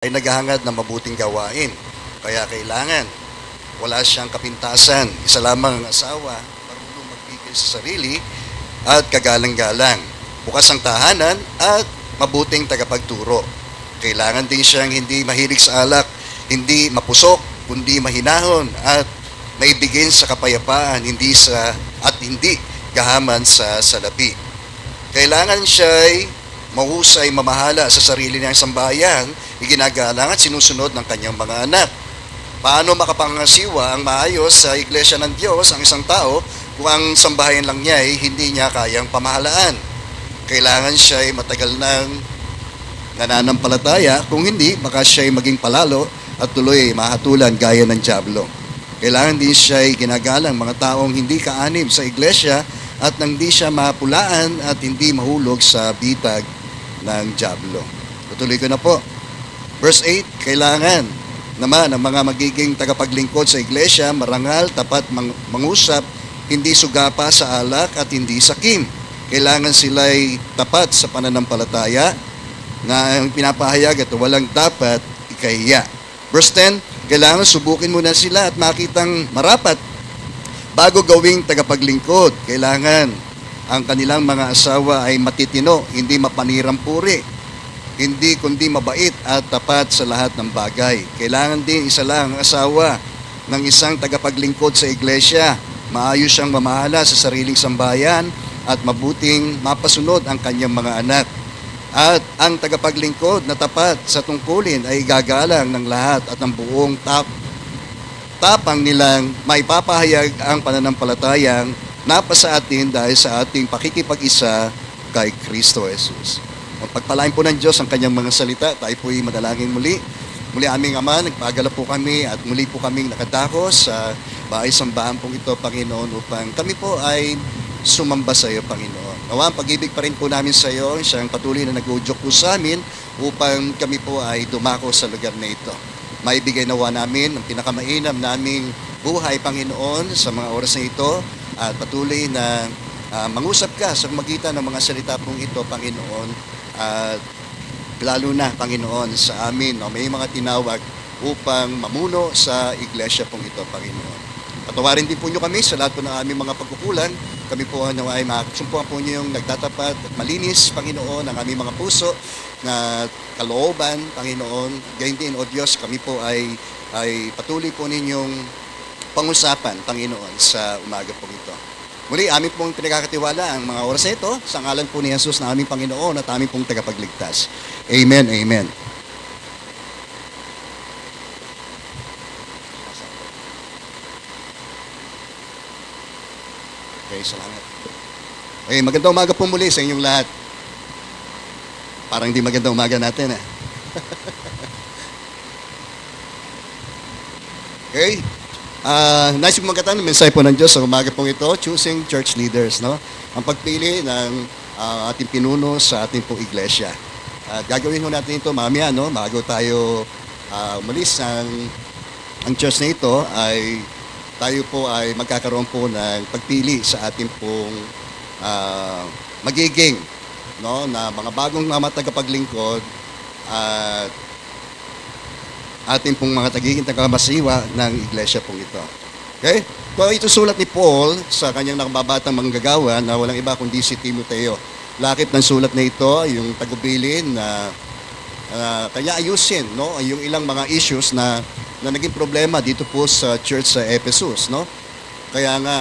ay naghahangad ng mabuting gawain. Kaya kailangan wala siyang kapintasan. Isa lamang ang asawa, marunong magbigay sa sarili at kagalang-galang. Bukas ang tahanan at mabuting tagapagturo. Kailangan din siyang hindi mahilig sa alak, hindi mapusok, kundi mahinahon at maibigin sa kapayapaan, hindi gahaman sa salapi. Kailangan siya'y mahusay mamahala sa sarili niyang sambahayan, iginagalang at sinusunod ng kanyang mga anak. Paano makapangasiwa ang maayos sa iglesia ng Diyos ang isang tao kung ang sambahayan lang niya ay hindi niya kayang pamahalaan? Kailangan siya ay matagal ng nananampalataya, kung hindi, baka siya ay maging palalo at tuloy mahatulan gaya ng dyablo. Kailangan din siya ay ginagalang mga taong hindi kaanib sa iglesia at nang di siya mapulaan at hindi mahulog sa bitag ng dyablo. Tutuloy ko na po. Verse 8, kailangan naman ang mga magiging tagapaglingkod sa iglesia, marangal, tapat, mangusap, hindi sugapa sa alak at hindi sakim. Kailangan sila ay tapat sa pananampalataya na ang pinapahayag at walang dapat ikahiya. Verse 10, kailangan subukin muna sila at makitang marapat bago gawing tagapaglingkod. Kailangan ang kanilang mga asawa ay matitino, hindi mapanirampuri, hindi kundi mabait at tapat sa lahat ng bagay. Kailangan din isa lang ang asawa ng isang tagapaglingkod sa iglesia. Maayos siyang mamahala sa sariling sambayan at mabuting mapasunod ang kanyang mga anak. At ang tagapaglingkod na tapat sa tungkulin ay gagalang ng lahat at ng buong tapang nilang maipapahayag ang pananampalatayang napasa atin dahil sa ating pakikipag-isa kay Kristo Jesus. Pagpalain po ng Diyos ang kanyang mga salita. Tayo po'y madalangin muli. Muli aming Ama, nagpagala po kami at muli po kaming nakadako sa bahay-sambahan pong ito, Panginoon, upang kami po ay sumamba sa iyo, Panginoon. Nawa, ang pag-ibig pa rin po namin sa iyo, siyang patuloy na nag-udyok po sa amin upang kami po ay dumako sa lugar na ito. Maibigay nawa namin ang pinakamainam naming buhay, Panginoon, sa mga oras na ito at patuloy na mangusap ka sa magitan ng mga salita pong ito, Panginoon, at lalo na, Panginoon, sa amin, may mga tinawag upang mamuno sa iglesia pong ito, Panginoon. Patawarin din po nyo kami sa lahat po ng aming mga pagkukulang. Kami po ay makasumpuan po nyo yung nagtatapat at malinis, Panginoon, ang aming mga puso na kalooban, Panginoon. Gayun din, O Diyos, kami po ay patuloy po ninyong pangusapan, Panginoon, sa umaga po ito. Muli, amin pong pinagkakatiwala ang mga oras na ito sa ngalan po ni Jesus na aming Panginoon at aming pong tagapagligtas. Amen, amen. Okay, salamat. Okay, magandang umaga po muli sa inyong lahat. Parang hindi magandang umaga natin, eh. Okay. Nais kong magkatan ng mensahe po ng Diyos sa umaga pong ito, choosing church leaders, no? Ang pagpili ng ating pinuno sa ating pong iglesia. At gagawin ho natin ito mamaya, no? Bago tayo umalis ang church na ito, ay tayo po ay magkakaroon po ng pagpili sa ating pong magiging, no? Na mga bagong mga tagapaglingkod at ating pong mga tagiging tagamasiwa ng iglesia pong ito. Okay? So, ito sulat ni Paul sa kanyang nakababatang manggagawa na walang iba kundi si Timoteo. Lakip ng sulat na ito, yung tagubilin na kanya ayusin, no? Yung ilang mga issues na naging problema dito po sa church sa Ephesus, no? Kaya nga,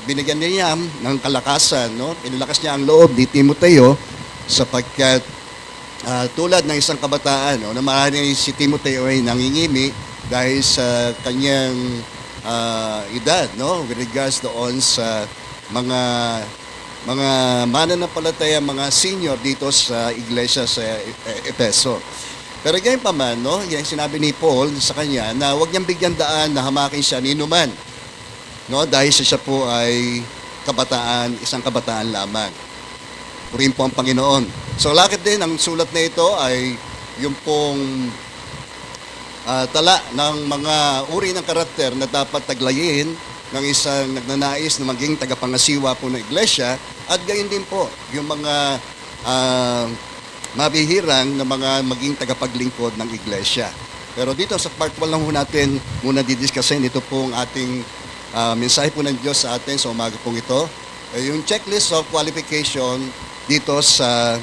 binigyan niya ng kalakasan, no? Inalakas niya ang loob ni Timoteo sapagkat tulad ng isang kabataan, no, na maaaring si Timoteo ay nangingimi dahil sa kanyang edad, no, with regards doon sa mga mananampalataya, mga senior dito sa iglesia sa Efeso. Pero ganyan pa man, no, yung sinabi ni Paul sa kanya na huwag niyang bigyan daan na hamakin siya ni inuman, no, dahil siya po ay isang kabataan lamang. Purihin po ang Panginoon. So, lakip din, ang sulat na ito ay yung pong tala ng mga uri ng karakter na dapat taglayin ng isang nagnanais na maging tagapangasiwa po ng iglesia at gayon din po yung mga mabihirang na mga maging tagapaglingkod ng iglesia. Pero dito sa part 1 lang ho natin muna didiscusin ito pong ating mensahe po ng Diyos sa atin sa umaga pong ito. Yung checklist of qualification dito sa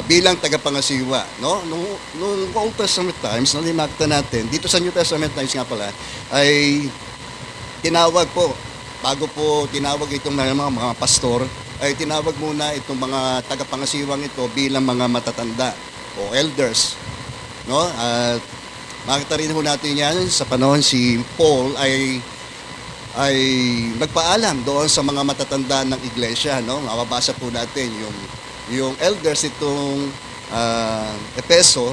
bilang tagapangasiwa, no? Nung Old Testament times, no, makita natin, dito sa New Testament times nga pala, ay tinawag po, bago po tinawag itong mga pastor, ay tinawag muna itong mga tagapangasiwang ito bilang mga matatanda o elders, no? At makita rin ho natin yan sa panahon si Paul ay nagpaalam doon sa mga matatanda ng iglesia, no? Mababasa po natin yung elders itong Epeso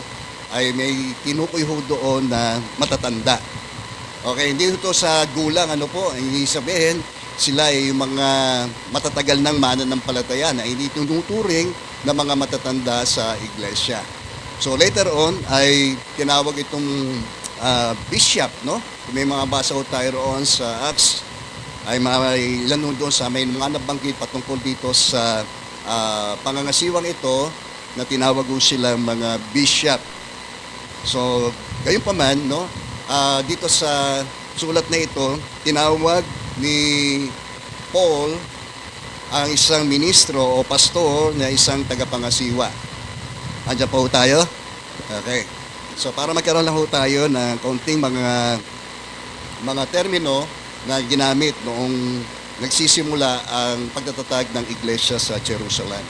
ay may tinukoy ho doon na matatanda. Okay, hindi ito sa gulang, ano po, hindi sabihin sila ay yung mga matatagal ng mananampalataya na hindi tinuturing na mga matatanda sa iglesia. So later on ay tinawag itong bishop, no? Kung may mga basa ko tayo roon sa Acts, ay may ilan doon sa may mga nabanggit patungkol dito sa pangangasiwang ito na tinawag ko sila mga bishop. So, gayon pa man, no? Dito sa sulat na ito, tinawag ni Paul ang isang ministro o pastor na isang tagapangasiwa. Andiyan pa ho tayo? Okay. So, para magkaroon lang ho tayo ng kaunting mga termino na ginamit noong nagsisimula ang pagtatatag ng iglesia sa Jerusalem.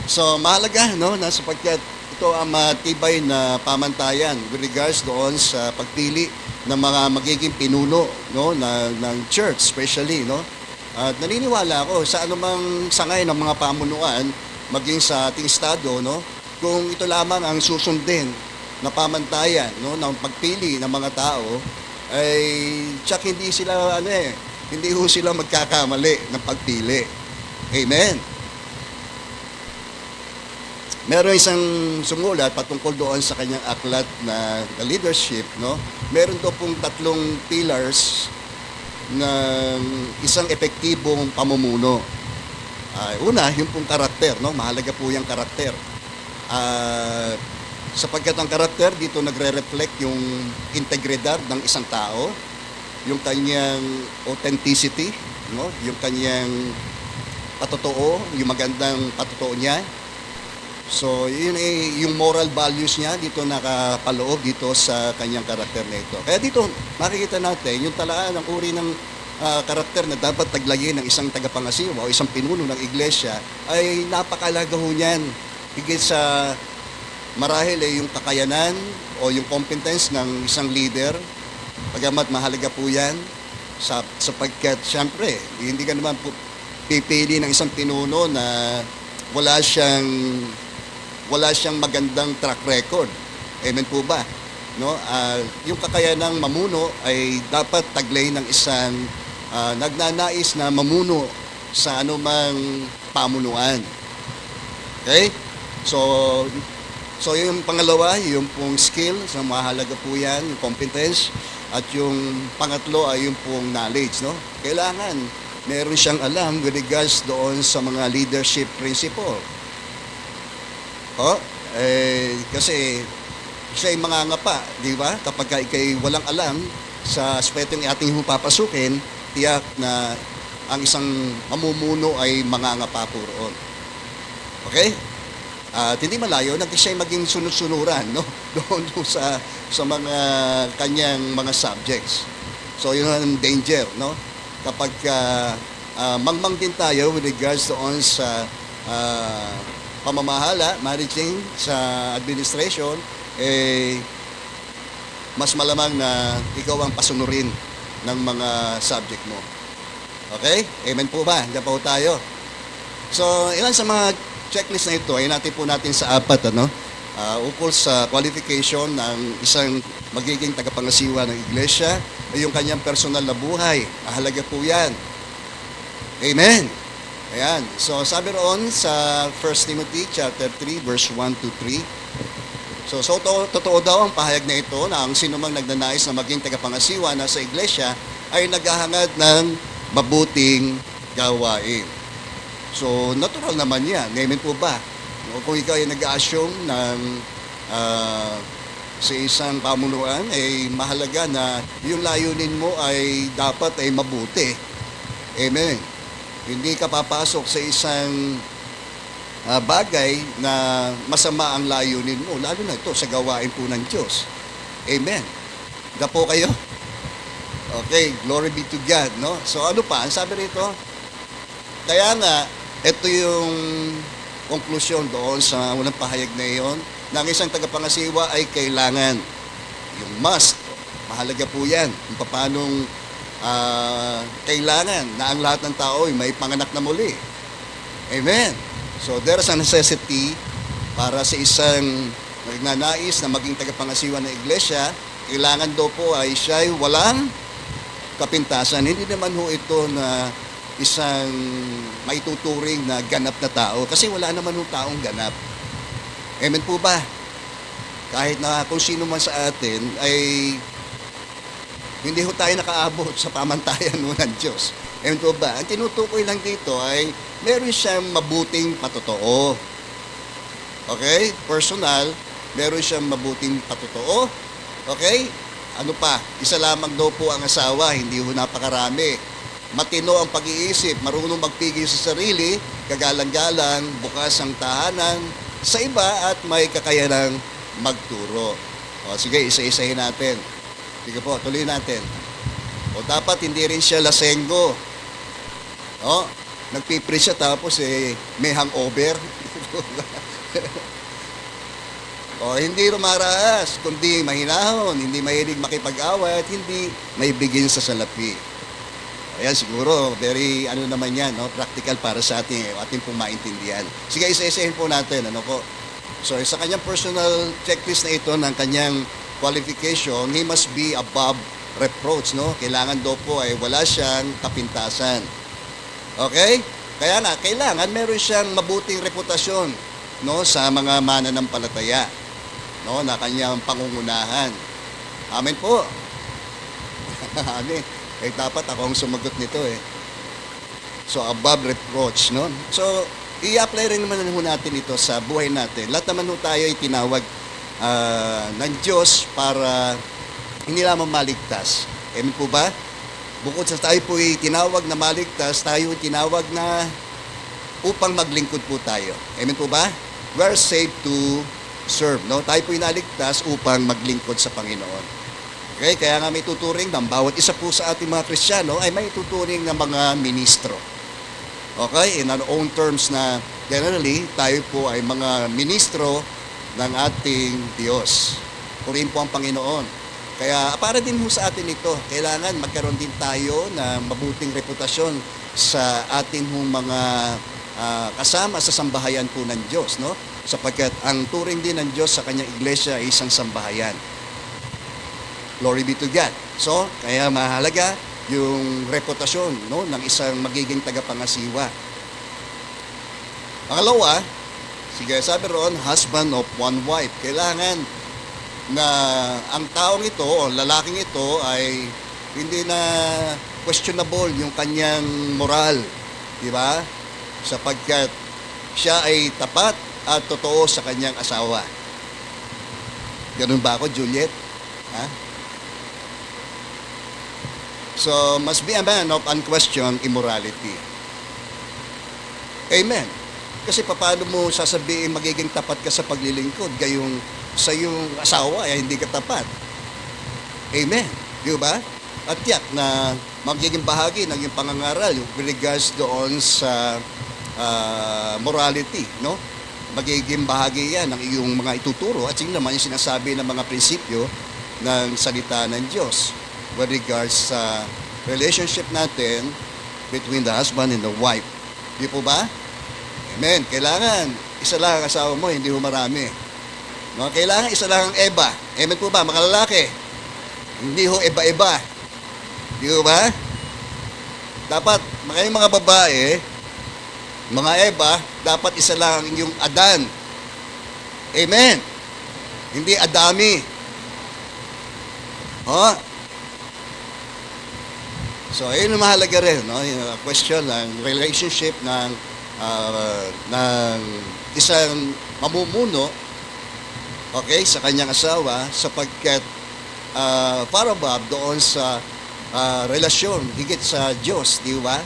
So, mahalaga, no, na sapagkat ito ang matibay na pamantayan with regards doon sa pagpili ng mga magiging pinuno, no, ng church especially, no. At naniniwala ako sa anumang sangay ng mga pamunuan maging sa ating estado, no, kung ito lamang ang susundin na pamantayan, no, ng pagpili ng mga tao ay tsak hindi sila hindi ho sila magkakamali ng pagpili. Amen. Meron isang sumulat patungkol doon sa kanyang aklat na leadership, no? Meron daw pong 3 pillars ng isang epektibong pamumuno. Una, yung pong karakter, no? Mahalaga po yung karakter. Sapagkat ang karakter dito nagre-reflect yung integridad ng isang tao, yung kanyang authenticity, no? Yung kanyang patotoo, yung magandang patotoo niya. So, yun yung moral values niya dito nakapaloob dito sa kanyang karakter na ito. Kaya dito makikita natin yung talaan ng uri ng karakter na dapat taglagay ng isang tagapangasiwa o isang pinuno ng iglesia ay napakalaga ho niyan. Higit sa marahil yung kakayanan o yung competence ng isang leader, pagamat mahalaga po yan sapagkat siyempre hindi ka naman po pipili ng isang pinuno na wala siyang magandang track record. Amen po ba? No? Yung kakayanang mamuno ay dapat taglay ng isang nagnanais na mamuno sa anumang pamunuan. Okay? So yung pangalawa, yung pong skill, so mahalaga po yan, yung competence. At yung pangatlo ay yung pong knowledge, no? Kailangan meron siyang alam with regards doon sa mga leadership principle. Kasi siya ay mangangapa, di ba? Kapag ikay walang alam sa aspetong ating papasukin, tiyak na ang isang mamumuno ay mangangapa po roon. Okay? At hindi malayo na siya ay maging sunod-sunuran, no? Doon sa mga kanyang mga subjects. So yun ang danger, no? Kapag mangmang din tayo with regards doon sa pamamahala, managing sa administration, mas malamang na ikaw ang pasunurin ng mga subject mo. Okay? Amen po ba? Diyan po tayo. So, ilan sa mga checklist na ito ay natin po natin sa 4, ukol sa qualification ng isang magiging tagapangasiwa ng iglesia ay yung kanyang personal na buhay. Mahalaga po yan. Amen. Ayan. So, sabi roon sa 1 Timothy chapter 3, verse 1 to 3. So totoo daw ang pahayag na ito na ang sinumang nagnanais na maging tagapangasiwa na sa iglesia ay naghahangad ng mabuting gawain. So, natural naman yan. Amen po ba? No, kung ikaw ay nag-assume ng sa isang pamunuan, ay mahalaga na yung layunin mo ay dapat ay mabuti. Amen. Hindi ka papasok sa isang bagay na masama ang layunin mo, lalo na ito sa gawain po ng Diyos. Amen. Da po kayo? Okay, glory be to God, no? So ano pa, ang sabi rito, kaya nga, ito yung konklusyon doon sa unang pahayag na iyon, na ang isang tagapangasiwa ay kailangan, yung must, mahalaga po yan, kung paanong kailangan na ang lahat ng tao ay may panganak na muli. Amen. So there is a necessity para sa isang nagnanais na maging tagapangasiwa ng iglesia, kailangan daw po ay siya ay walang kapintasan. Hindi naman ho ito na isang maituturing na ganap na tao kasi wala naman ho taong ganap. Amen po ba? Kahit na kung sino man sa atin ay hindi ho tayo nakaabot sa pamantayan ho ng Diyos. Amen po ba? Ang tinutukoy lang dito ay meron siyang mabuting patotoo. Okay? Personal, meron siyang mabuting patotoo. Okay? Ano pa? Isa lamang daw po ang asawa, hindi ho napakarami. Matino ang pag-iisip, marunong magpigil sa sarili, kagalang-galang, bukas ang tahanan sa iba at may kakayanang magturo. O sige, isa-isahin natin. Sige po, tuloy natin. O dapat hindi rin siya lasenggo. O, nagpipre siya tapos may hangover. O hindi rumaraas, kundi mahinahon, hindi mahilig makipag-away at hindi maibigin sa salapi. Ayan, siguro, very, naman yan, no? Practical para sa ating pong maintindihan. Sige, isa-isahin po natin, ano po. So, sa kanyang personal checklist na ito ng kanyang qualification, he must be above reproach, no? Kailangan daw po ay wala siyang kapintasan. Okay? Kaya nga, kailangan meron siyang mabuting reputasyon, no, sa mga mananampalataya, no, na kanyang pangungunahan. Amen po. Amen. Eh, dapat ako ang sumagot nito eh. So, above reproach, no? So, i-apply rin naman natin ito sa buhay natin. Lahat naman tayo ay tinawag ng Diyos para hindi lamang maligtas. Amen po ba? Bukod sa tayo po ay tinawag na maligtas, tayo ay tinawag na upang maglingkod po tayo. Amen po ba? We are saved to serve, no? Tayo po inaligtas upang maglingkod sa Panginoon. Okay, kaya nga may tuturing ng bawat isa po sa ating mga Kristiyano ay may tuturing ng mga ministro. Okay, in our own terms na generally, tayo po ay mga ministro ng ating Diyos. Purihin po ang Panginoon. Kaya para din po sa atin ito, kailangan magkaroon din tayo ng mabuting reputasyon sa ating mga kasama sa sambahayan po ng Diyos, no? Sapagkat ang turing din ng Diyos sa kanyang iglesia ay isang sambahayan. Glory be to God. So, kaya mahalaga yung reputasyon, no, ng isang magiging tagapangasiwa. Pangalawa, sige, sabi roon, husband of one wife. Kailangan na ang taong ito o lalaking ito ay hindi na questionable yung kanyang moral, di ba? Sapagkat siya ay tapat at totoo sa kanyang asawa. Ganun ba ako, Juliet? Ha? So, must be a man of unquestioned immorality. Amen. Kasi paano mo sasabihin magiging tapat ka sa paglilingkod, gayong sa iyong asawa ay hindi ka tapat? Amen. Di ba? At yak na magiging bahagi ng iyong pangangaral with regards doon sa morality, no? Magiging bahagi yan ng iyong mga ituturo at yun naman yung sinasabi ng mga prinsipyo ng salita ng Diyos with regards sa relationship natin between the husband and the wife. Di po ba? Amen. Kailangan isa lang ang asawa mo, hindi mo marami. No? Kailangan isa lang ang Eva. Amen po ba? Mga lalaki. Hindi ho iba-iba. Di po ba? Dapat, kayong mga babae, mga Eva, dapat isa lang ang inyong Adan. Amen. Hindi Adami. Oh. So, ayun ang mahalaga rin, no? Yung question ng relationship ng ng isang mamumuno, okay, sa kanyang asawa sapagkat para ba doon sa relasyon higit sa Diyos, di ba?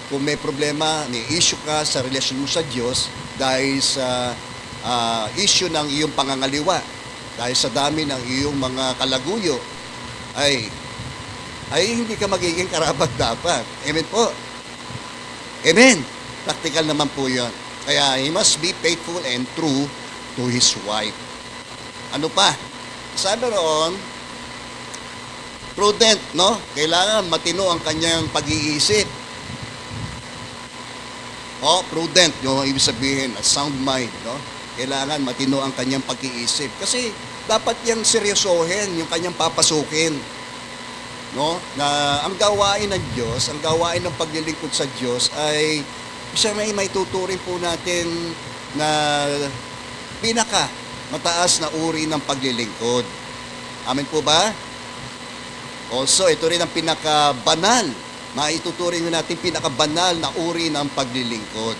Kung may problema, may issue ka sa relasyon mo sa Diyos dahil sa issue ng iyong pangangaliwa, dahil sa dami ng iyong mga kalaguyo, ay hindi ka magiging karapat dapat. Amen po. Amen. Practical naman po yun. Kaya he must be faithful and true to his wife. Ano pa? Sabi roon, prudent, no? Kailangan matino ang kanyang pag-iisip. Prudent, yung ibig sabihin, a sound mind, no? Kailangan matino ang kanyang pag-iisip. Kasi dapat yang seryosohin, yung kanyang papasukin. No? Na ang gawain ng Diyos, ang gawain ng paglilingkod sa Diyos ay isa may tuturing po natin na pinaka mataas na uri ng paglilingkod. Amen po ba? Also, ito rin ang pinakabanal, maituturing natin pinakabanal na uri ng paglilingkod.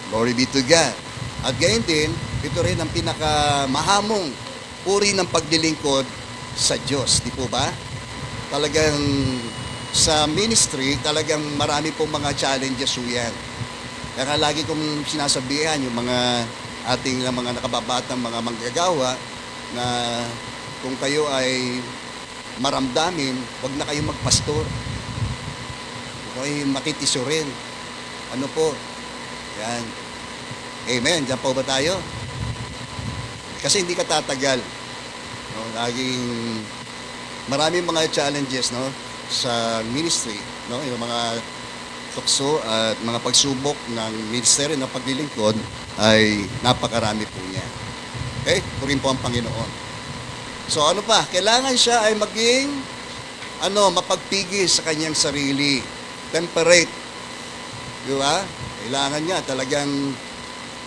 Glory be to God. At gayon din, ito rin ang pinakamahamong uri ng paglilingkod sa Diyos, di po ba? Talagang sa ministry, talagang marami pong mga challenges po yan. Kaya nga lagi kong sinasabihan yung mga ating mga nakababatang mga manggagawa na kung kayo ay maramdamin, wag na kayong magpastor. Kung kayo makitisurin. Ano po? Yan. Amen. Diyan po ba tayo? Kasi hindi ka tatagal. No, laging maraming mga challenges, no, sa ministry, no, yung mga tukso at mga pagsubok ng ministeryo ng paglilingkod ay napakarami po niya. Okay? Purin po ang Panginoon. So ano pa? Kailangan siya ay maging mapagpigil sa kanyang sarili. Temperate. Di ba? Kailangan niya talagang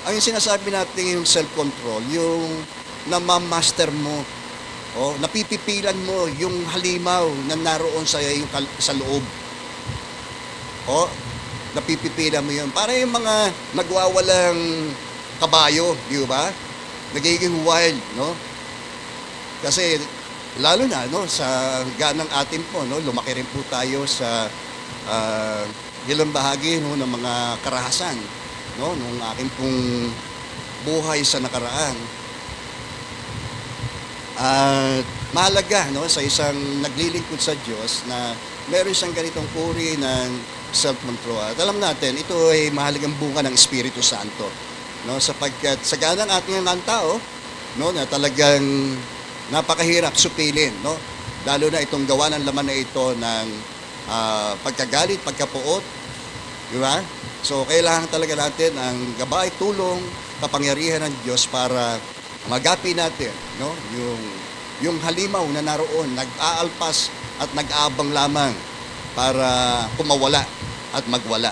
ang sinasabi natin yung self-control, yung namamaster mo. Napipipilan mo yung halimaw na naroon sa loob. Napipipilan mo yun. Para yung mga nagwawalang kabayo, di ba? Nagiging wild, no? Kasi lalo na, no, sa ganang atin po, no, lumaki rin po tayo sa ilang bahagi, no, ng mga karahasan, no, nung aking pong buhay sa nakaraan. At mahalaga, no, sa isang naglilingkod sa Diyos na meron siyang ganitong uri ng self-control. At alam natin, ito ay mahalagang bunga ng Espiritu Santo, no, sapagkat sa ganang ating ng tao, no, na talagang napakahirap supilin, no, lalo na itong gawa ng laman na ito ng pagkagalit, pagkapuot, di ba? So kailangan talaga natin ang gabay, tulong, kapangyarihan ng Diyos para magapi natin, no, yung halimaw na naroon, nag-aalpas at nag-aabang lamang para kumawala at magwala.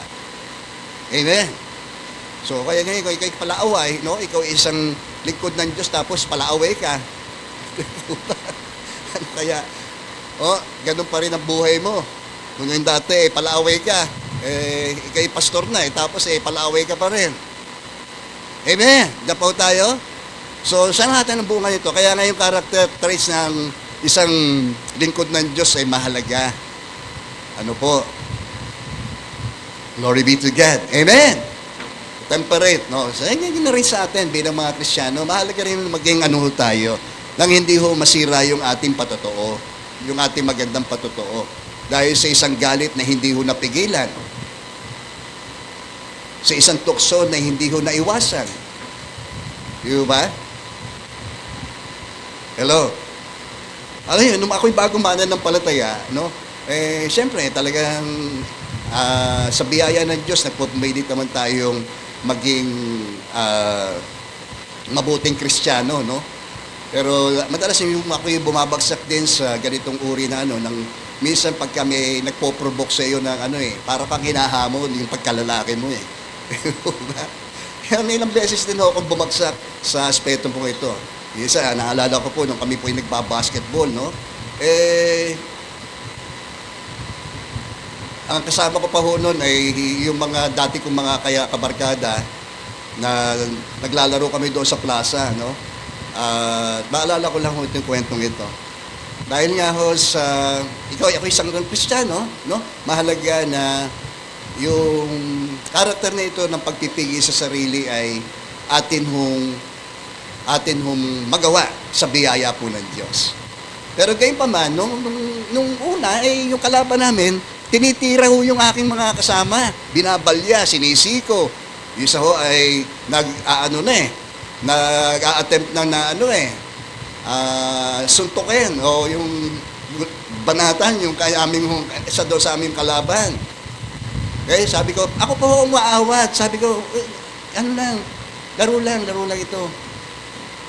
Amen. So kaya ngayon, kung ikaw palaaway, no, ikaw isang lingkod ng Diyos tapos palaaway ka. Kaya, ganun pa rin ang buhay mo. Kung yung dati, palaaway ka, ikay pastor na, tapos palaaway ka pa rin. Amen. Diyan po tayo. So, saan natin ang bunga nito? Kaya nga yung character traits ng isang lingkod ng Diyos ay mahalaga. Ano po? Glory be to God. Amen. Temperate, no? So, yun na rin sa atin bilang mga Kristiyano. Mahalaga rin maging tayo nang hindi ho masira yung ating patotoo, yung ating magandang patotoo. Dahil sa isang galit na hindi ho napigilan, sa isang tukso na hindi ho naiwasan. Di ba? Hello? Alam niyo, nung ako'y bagong mananampalataya, no? Siyempre, talagang sa biyaya ng Diyos, nagpupumili naman tayong maging mabuting Kristiyano, no? Pero madalas yung ako'y bumabagsak din sa ganitong uri na ng minsan pagka may nagpo-provoke sa iyo ng para kang hinahamon yung pagkalalaki mo eh. Kaya ilang beses din ako bumagsak sa aspeto po ito. Isa, naalala ko po nung kami po yung nagbabasketball, no? Ang kasama ko pa ho noon ay yung mga dati kong mga kaya kabarkada na naglalaro kami doon sa plaza, no? Maalala ko lang ho itong kwentong ito. Dahil nga ho sa, ako isang Kristiyano, no? Mahalaga na yung karakter na ito ng pagpipigil sa sarili ay atin hong magawa sa biyaya po ng Diyos. Pero gayon pa man, nung una, yung kalaban namin, tinitira ho yung aking mga kasama. Binabalya, sinisiko. Yung isa ho ay nag-a-attempt suntukin o yung banatan yung isa daw sa aming kalaban. Okay, sabi ko, ako po umaawat. Sabi ko, laro lang ito.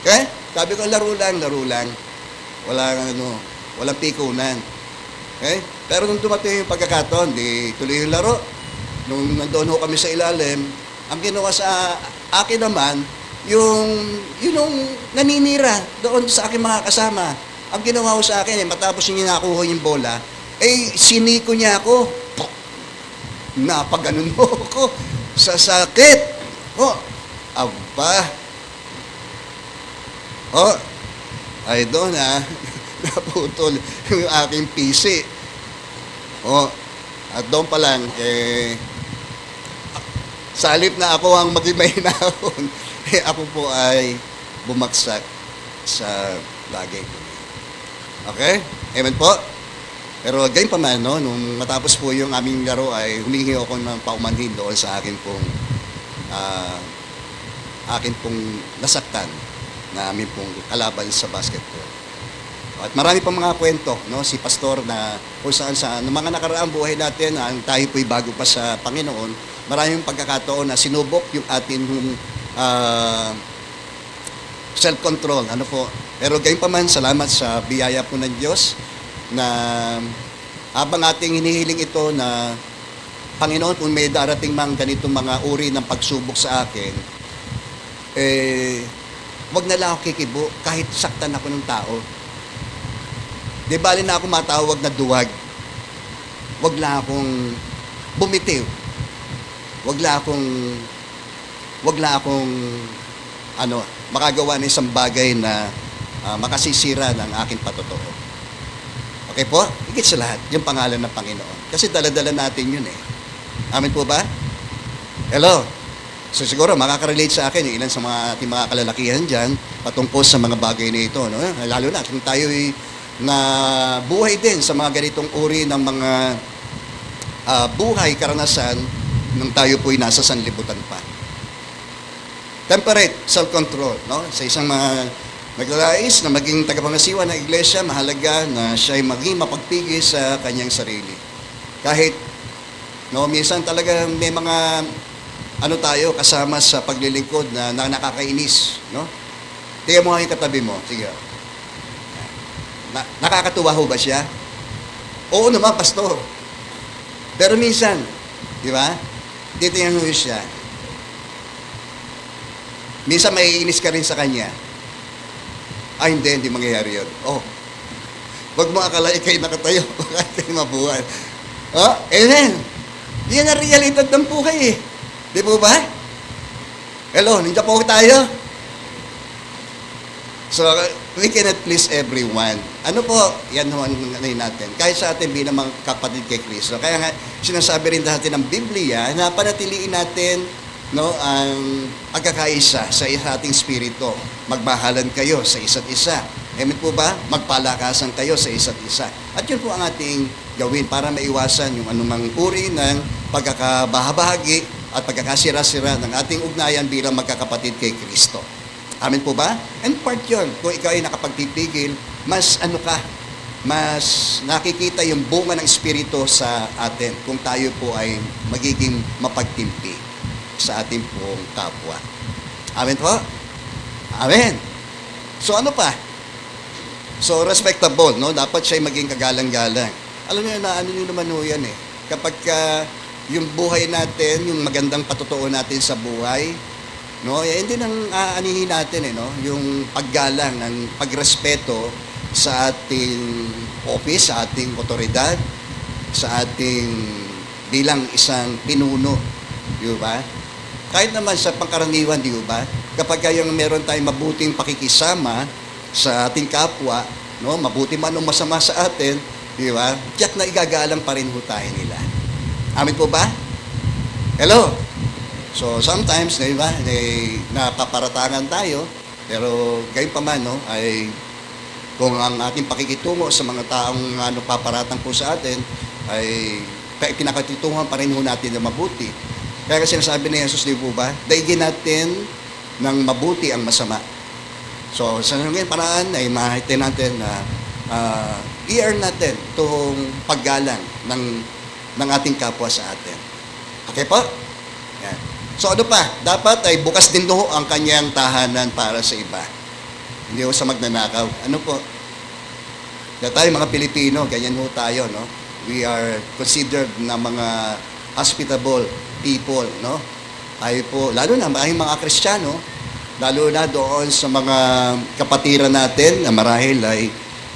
Okay? Sabi ko, laro lang. Walang pikunan. Okay? Pero nung dumating yung pagkakataon, di tuloy yung laro. Nung nandoon ho kami sa ilalim, ang ginawa sa akin naman, yung naninira doon sa aking mga kasama. Ang ginawa ko sa akin, matapos yung nakuha yung bola, siniko niya ako. Napaganon mo ako sa sakit. Aba. Ay doon naputol yung aking PC. At doon pa lang, sa halip na ako ang maging mahinahon, ako po ay bumagsak sa lagay. Okay? Amen po? Pero gayon pa man, no, nung matapos po yung aming laro ay humingi ako ng paumanhin doon sa akin pong nasaktan na aming pong kalaban sa basketball. At marami pang mga kwento, no, si Pastor na kung saan ng mga nakaraang buhay natin, tayo po'y bago pa sa Panginoon, maraming pagkakataon na sinubok yung ating self-control. Pero gayon pa man, salamat sa biyaya po ng Diyos na habang ating hinihiling ito na Panginoon, kung may darating mang ganitong mga uri ng pagsubok sa akin, wag na lang ako kikibo kahit saktan ako ng tao. Di bali na ako matawag na duwag. Wag lang akong bumitiw. Wag lang akong makagawa ng isang bagay na makasisira ng aking patotoo. Okay po? Higit sa lahat, yung pangalan ng Panginoon. Kasi dala-dala natin yun . Amen po ba? Hello? So siguro makaka-relate sa akin yung ilan sa mga ating mga kalalakihan dyan patungkol sa mga bagay na ito. No? Lalo na kung tayo'y na buhay din sa mga ganitong uri ng mga buhay, karanasan nung tayo po'y nasa sanlibutan pa. Temperate, self-control. No? Sa isang mga naglalais na maging tagapangasiwa ng iglesia, mahalaga na siya'y maging mapagpigil sa kanyang sarili. Kahit, minsan talaga may mga tayo kasama sa paglilingkod na nakakainis. No? Tingnan mo nga yung katabi mo. Sige. Nakakatuwa ho ba siya? Oo naman, pastor. Pero minsan, di ba? Titingnan mo siya. Minsan may inis ka rin sa kanya. Hindi mangyayari yun. Wag mo akala ikay nakatayo, kahit kayo mabuhay. Amen. Yan ang realidad ng buhay . Di po ba? Hello, nandiyan po tayo. So, we cannot please everyone. Yan natin. Kahit sa atin bilang mga kapatid kay Kristo. Kaya nga, sinasabi rin natin ng Biblia na panatiliin natin ang pagkakaisa sa ating spirito. Magmahalan kayo sa isa't isa. Amen po ba? Magpalakasan kayo sa isa't isa. At yun po ang ating gawin para maiwasan yung anumang uri ng pagkakabahabahagi at pagkakasira-sira ng ating ugnayan bilang magkakapatid kay Kristo. Amen po ba? And part yun, kung ikaw ay nakapagpipigil, mas nakikita yung bunga ng Espiritu sa atin kung tayo po ay magiging mapagtimpi sa ating pong kapwa. Amen po? Amen. So ano pa? So respectable, no? Dapat siya'y maging kagalang-galang. Alam niyo na niyo naman yan . Kapag yung buhay natin, yung magandang patotoo natin sa buhay, hindi nang aanihin natin yung paggalang ng pagrespeto sa ating office, sa ating otoridad, sa ating bilang isang pinuno, di ba? Kahit naman sa pangkaraniwan, di ba? Kapag yung meron tayong mabuting pakikisama sa ating kapwa, no, mabuti man o masama sa atin, di ba? Tiyak na igagalang pa rin ho tayo nila. Amin po ba? Hello? So sometimes, di ba, napaparatangan tayo, pero gayon pa man, no, ay kung ang ating pakikitungo sa mga taong paparatang po sa atin ay pinakatitungan pa rin ho natin na mabuti. Kaya kasi sinasabi ni Jesus, di po ba, daigin natin ng mabuti ang masama. So sa ngayon paraan ay mahiti natin na i-earn natin itong paggalang ng ating kapwa sa atin. Okay po? Yan. So ano pa? Dapat ay bukas din ho ang kanyang tahanan para sa iba. Hindi ho sa magnanakaw. Ano po? Kaya tayo mga Pilipino, ganyan ho tayo, no? We are considered na mga hospitable people, no? Tayo po, lalo na ang mga Kristiyano, lalo na doon sa mga kapatiran natin na marahil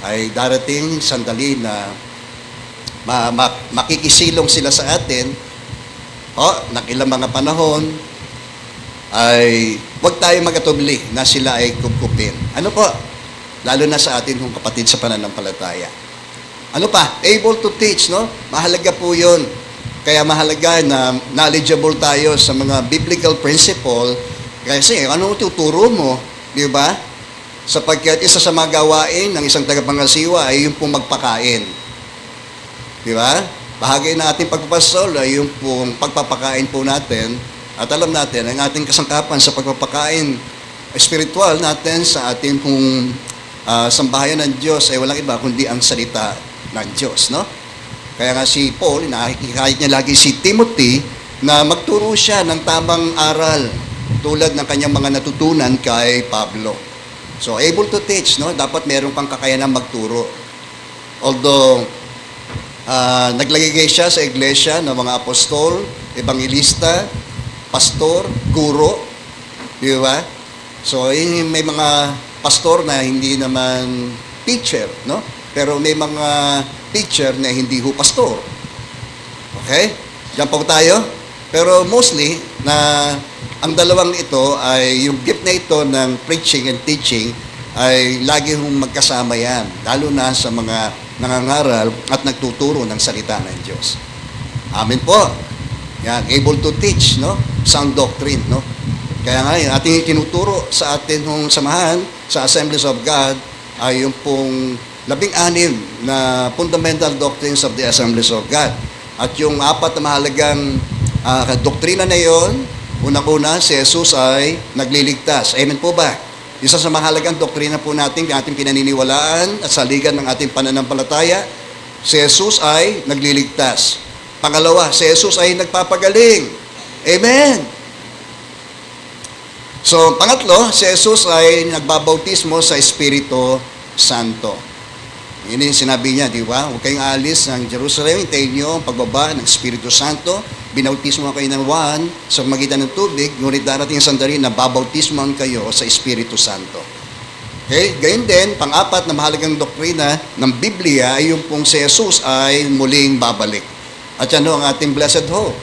ay darating sandali na makikisilong sila sa atin, ng ilang mga panahon, ay huwag tayo magatubli na sila ay kupkupin. Ano po? Lalo na sa atin kung kapatid sa pananampalataya. Ano pa? Able to teach, no? Mahalaga po yun. Kaya mahalaga na knowledgeable tayo sa mga biblical principle. Kasi ano tuturo mo, di ba? Sapagkat isa sa mga gawain ng isang tagapangasiwa ay yung pong magpakain. Di ba? Bahagi ng ating pagpapasol ay yung pong pagpapakain po natin. At alam natin, ang ating kasangkapan sa pagpapakain spiritual natin sa ating pong sambahayan ng Diyos ay walang iba kundi ang salita ng Diyos, no? Kaya nga si Paul, nakikihayat niya lagi si Timothy na magturo siya ng tamang aral tulad ng kanyang mga natutunan kay Pablo. So, able to teach, no? Dapat meron kang kakayanang magturo. Although, naglagay siya sa iglesia ng mga apostol, evangelista, pastor, guro, di ba? So, may mga pastor na hindi naman teacher, no? Pero may mga teacher na hindi ho pastor. Okay? Diyan po tayo. Pero mostly, na ang dalawang ito ay, yung gift na ito ng preaching and teaching ay lagi hong magkasama yan. Lalo na sa mga nangangaral at nagtuturo ng salita ng Diyos. Amen po. Yan, able to teach, no? Sound doctrine, no? Kaya nga, yung ating tinuturo sa atin hong samahan sa Assemblies of God ay yung pong 16 na fundamental doctrines of the Assemblies of God. At yung 4 na mahalagang doktrina na yon, unang-una, si Jesus ay nagliligtas. Amen po ba? Isa sa mahalagang doktrina po natin, ating pinaniniwalaan at saligan ng ating pananampalataya, si Jesus ay nagliligtas. Pangalawa, si Jesus ay nagpapagaling. Amen! So, pangatlo, si Jesus ay nagbabautismo sa Espiritu Santo. Yun yung sinabi niya, di ba? Huwag kayong alis ng Jerusalem, hintayin niyo ang pagbaba ng Espiritu Santo. Binautismo kayo ng Juan sa magitan ng tubig, ngunit darating ang sandali na babautismoan kayo sa Espiritu Santo. Okay? Gayun din, pang-apat na mahalagang doktrina ng Biblia ay yung pong si Jesus ay muling babalik. At yan ang ating blessed hope.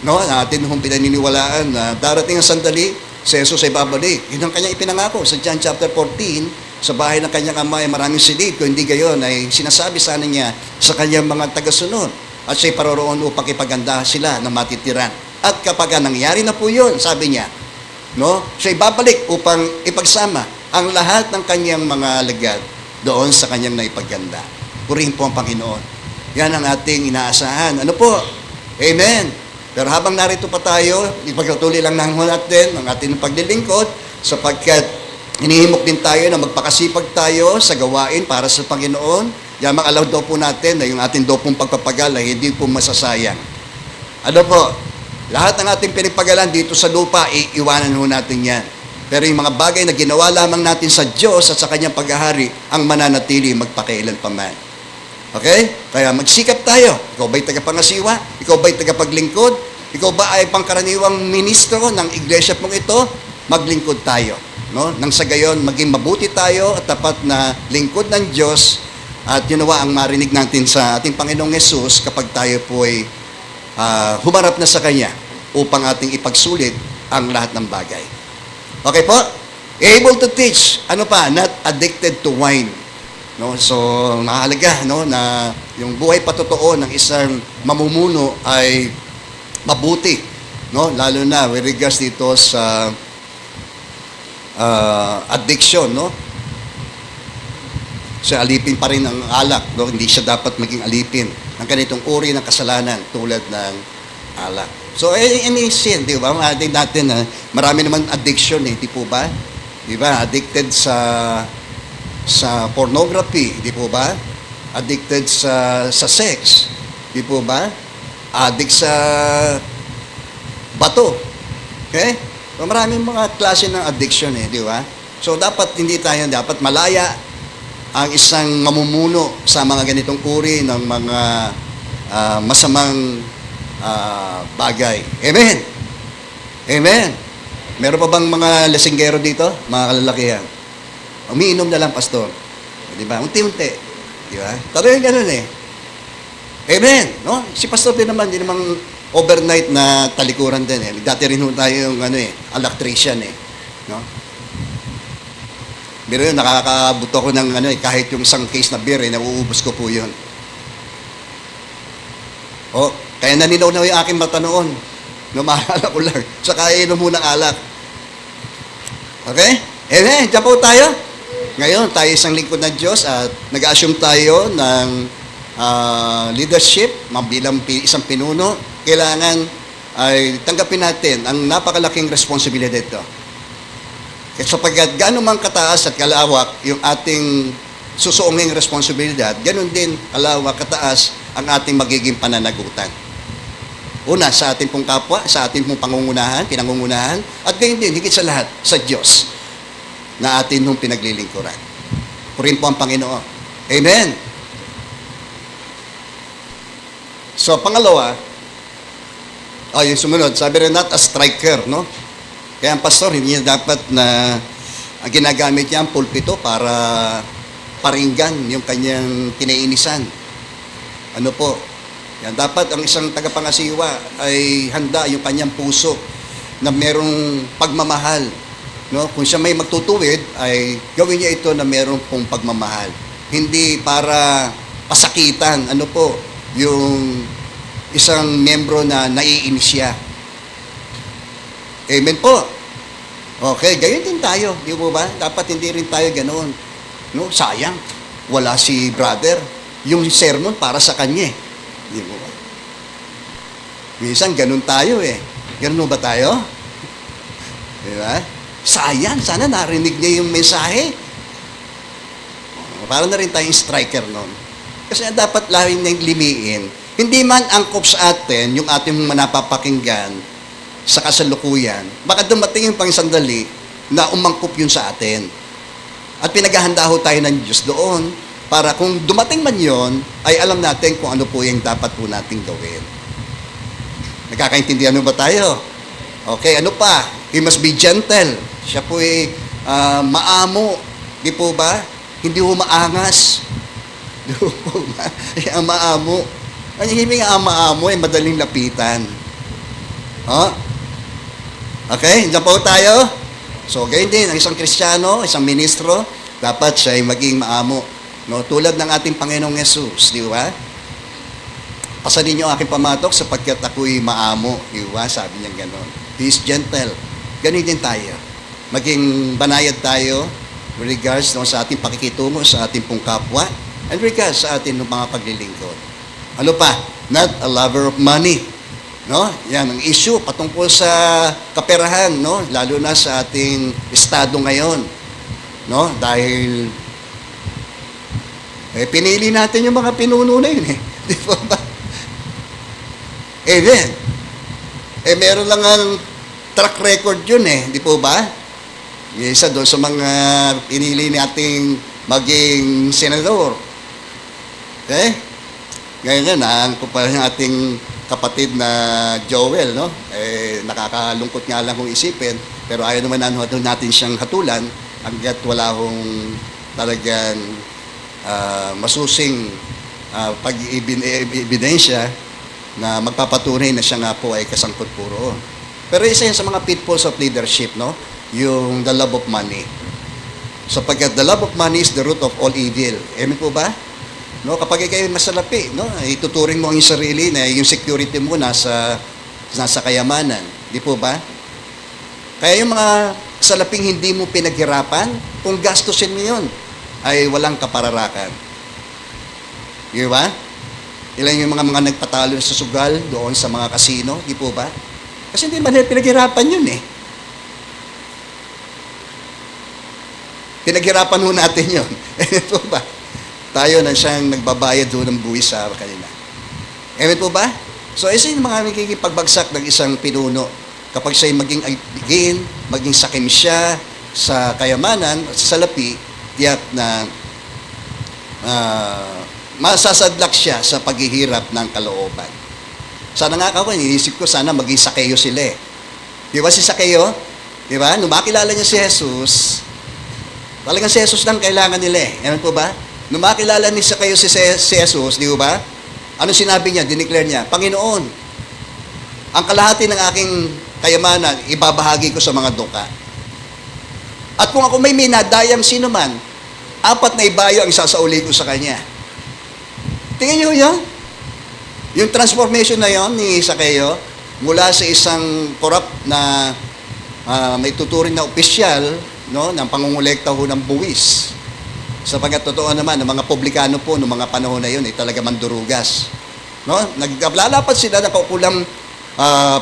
No? Ang ating pinaniniwalaan na darating ang sandali, si Jesus ay babalik. Yun ang kanyang ipinangako sa John chapter 14, sa bahay ng kanyang ama ay maraming silid. Kung hindi gayon, ay sinasabi sana niya sa kanyang mga tagasunod. At siya'y paroroon upang ipaganda sila na matitiran. At kapag nangyari na po yun, sabi niya, no, siya'y babalik upang ipagsama ang lahat ng kanyang mga alagad doon sa kanyang naipaganda. Purihin po ang Panginoon. Yan ang ating inaasahan. Ano po? Amen. Pero habang narito pa tayo, ipagpatuloy lang natin ang ating paglilingkod sapagkat hinihimok din tayo na magpakasipag tayo sa gawain para sa Panginoon. Yamang alaw daw po natin na yung ating daw pong pagpapagal ay hindi po masasayang. Ano po? Lahat ng ating pinagpagalan dito sa lupa, iiwanan ho natin yan. Pero yung mga bagay na ginawa lamang natin sa Diyos at sa Kanyang paghahari, ang mananatili magpakailan pa man. Okay? Kaya magsikap tayo. Ikaw ba'y tagapangasiwa? Ikaw ba'y tagapaglingkod? Ikaw ba ay pangkaraniwang ministro ng iglesia pong ito? Maglingkod tayo. No? Nang sa gayon, maging mabuti tayo at tapat na lingkod ng Diyos at yun nawa ang marinig natin sa ating Panginoong Yesus kapag tayo po ay humarap na sa Kanya upang ating ipagsulit ang lahat ng bagay. Okay po? Able to teach. Ano pa? Not addicted to wine. No? So, mahalaga no, na yung buhay patotoo ng isang mamumuno ay mabuti. No? Lalo na with regards dito sa addiction. No? So, alipin pa rin ang alak. No? Hindi siya dapat maging alipin ng ganitong uri ng kasalanan tulad ng alak. So, any sin, di ba? Ating natin na marami naman addiction eh, di po ba? Di ba? Addicted sa pornography, di po ba? Addicted sa sex, di po ba? Addict sa bato. Okay? So, maraming mga klase ng addiction eh, di ba? So, dapat dapat malaya ang isang mamumuno sa mga ganitong uri ng mga masamang bagay. Amen? Amen? Meron pa bang mga lasinggero dito? Mga kalalakihan? Umiinom na lang, pastor. Di ba? Unti-unti. Di ba? Pero yung ganun eh. Amen? No? Si pastor din naman, di naman overnight na talikuran din eh. Dati rin tayo yung electrician eh. No? Pero yun, nakakabuto ko ng kahit yung isang case na beer eh, nauubos ko po yun. Oh, kaya naninaw na yung aking mata noon. No, maalala ko lang. Saka inom muna ng alak. Okay? Amen. Diyan po tayo. Ngayon, tayo isang lingkod ng Diyos at nag-assume tayo ng leadership bilang isang pinuno. Kailangan ay tanggapin natin ang napakalaking responsibilidad ito. Sapagkat gaano man kataas at kalawak yung ating susuunging responsibilidad, ganun din kalawak kataas ang ating magiging pananagutan. Una, sa ating pong kapwa, sa ating pong pinangungunahan, at gayon din, higit sa lahat, sa Diyos na atin nung pinaglilingkuran. Purin po ang Panginoon. Amen! So, pangalawa, yung sumunod, sabi rin not a striker, no? Kaya ang pastor, hindi niya dapat na ginagamit niya ang pulpito para paringgan yung kanyang kinainisan. Ano po? Yan, dapat ang isang tagapangasiwa ay handa yung kanyang puso na merong pagmamahal. No? Kung siya may magtutuwid, ay gawin niya ito na merong pong pagmamahal. Hindi para pasakitan, yung isang membro na naiinis siya. Amen po. Okay, gayon din tayo, di ba? Dapat hindi rin tayo ganoon. No? Sayang, wala si brother. Yung sermon para sa kanya eh. Di ba? Minsan, ganun tayo eh. Ganun ba tayo? Di ba? Sayang, sana narinig niya yung mensahe. Para na rin tayong striker noon. Kasi dapat lawin niyang limiin. Hindi man angkop sa atin yung ating manapapakinggan sa kasalukuyan. Baka dumating yung pang sandali na umangkop yun sa atin. At pinaghahanda ho tayo ng Diyos doon para kung dumating man yon, ay alam natin kung ano po yung dapat po nating gawin. Nagkakaintindihan ba tayo? Okay, ano pa? He must be gentle. Siya po ay maamo. Di po ba? Hindi po maangas. Di po ba? Ang maamo. Ang himing ang maamo ay madaling lapitan. Oh? Okay, diyan po tayo. So, ganyan din, ang isang Kristiyano, isang ministro, dapat siya ay maging maamo. No, tulad ng ating Panginoong Yesus, di ba? Pasanin niyo aking pamatok sapagkat ako'y maamo, di ba? Sabi niya gano'n. He is gentle. Ganun din tayo. Maging banayad tayo with regards sa ating pakikitungo sa ating pong kapwa and regards sa ating mga paglilingkod. Ano pa? Not a lover of money. No? Yan ang issue patungkol sa kaperahan, no? Lalo na sa ating estado ngayon. No? Dahil pinili natin yung mga pinuno na yun eh. Di ba ba? Amen. Meron lang ang track record yun eh. Di po ba? Isa doon sa mga pinili nating maging senador. Okay? Ngayon na, ang pa ng ating kapatid na Joel, no? Nakakalungkot nga lang kung isipin, pero ayaw naman natin siyang hatulan hanggat wala akong talagang masusing pag-ebidensya na magpapatunay na siya nga po ay kasangkot puro. Pero isa yan sa mga pitfalls of leadership, no? Yung the love of money. Sapagkat the love of money is the root of all evil. Amen po ba? No, kapag kayo masalapi, no, ituturing mo ang iyong sarili na yung security mo nasa kayamanan. Di po ba? Kaya yung mga salaping hindi mo pinaghirapan, kung gastusin mo yun, ay walang kapararakan. Di ba? Ilan yung mga nagpatalo sa sugal doon sa mga kasino, di po ba? Kasi hindi man nila pinaghirapan yun eh. Pinaghirapan ho natin yun. Amen po ba? Tayo na siyang nagbabayad doon ng buwis sa kanila. Amen po ba? So, isa yung mga nagkikipagbagsak ng isang pinuno. Kapag siya'y maging aigin, maging sakim siya sa kayamanan, sa salapi, tiyak na masasadlak siya sa paghihirap ng kalooban. Sana nga ako, iniisip ko, sana maging Sakeo sila eh. Di ba si Sakeo? Di ba? Nung makilala niya si Jesus, talagang si Jesus lang kailangan nila eh. Amen po ba? Nung makilala ni Sakeo si Jesus, di ba? Ano sinabi niya? Dineclare niya, Panginoon, ang kalahati ng aking kayamanan, ibabahagi ko sa mga duka. At kung ako may minadayang sino man, 4 na ibayo ang isasauli ko sa kanya. Tingnan niyo yun? Yung transformation na yon ni Sakeo, mula sa isang corrupt na may tuturing na opisyal, no, ng pangungulekta ho ng buwis. Sapagkat totoo naman, ng mga publikano po noong mga panahon na yun ay talaga mandurugas. No? Naglalapat sila ng kaukulang